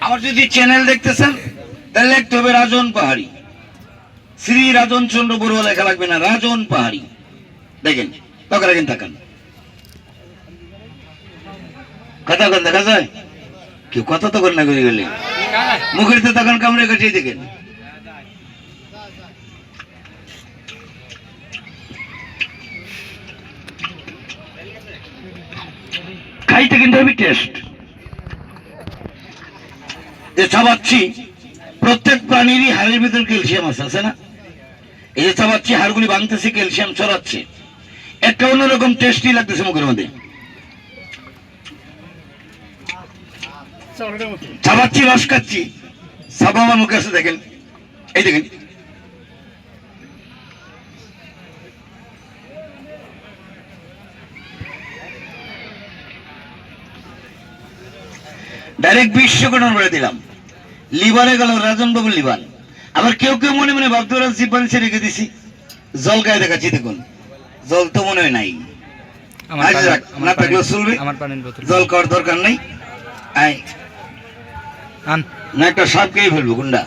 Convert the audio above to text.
আমার যদি চ্যানেল দেখতেছেন তাহলে লিখতে হবে রাজন পাহাড়ি, শ্রী রাজন চন্দ্র বড়ুয়া লেখা লাগবে না, রাজন পাহাড়ি। দেখেন তখন রাখেন, তাকান, কথা কন দেখা যায়, কেউ কথা তো করেন না, করে গেলে মুখের তো তখন কামড়ে কাটিয়ে দেখেন। খাইতে কিন্তু আমি টেস্ট যে চাবাচ্ছি, প্রত্যেক প্রাণীরই হাড়ের ভিতর ক্যালসিয়াম আছে না? এই যে চাবাচ্ছি, হাড়গুলি ভাঙতেছে, ক্যালসিয়াম ছড়াচ্ছে, একটা অন্যরকম টেস্টি লাগতেছে মুখের মধ্যে। চাবাচ্ছি, রস খাচ্ছি, সাবা আমার মুখে আছে, দেখেন, এই দেখেন, ডাইরেক্ট 20 সেকেন্ড বলে দিলাম। লিভারে গেল রাজন বাবুর লিভার। আবার কেউ কেউ মনে মনে ভাবতে পারেন জিব্বান ছেড়ে রেখে দিছি, জল গায়ে দেখাচ্ছি, দেখুন জল তো মনে হয় নাই, না থাকলেও চলবে, জল খাওয়ার দরকার নেই। না একটা সাপ খেয়ে ফেলবো গুন্ডা।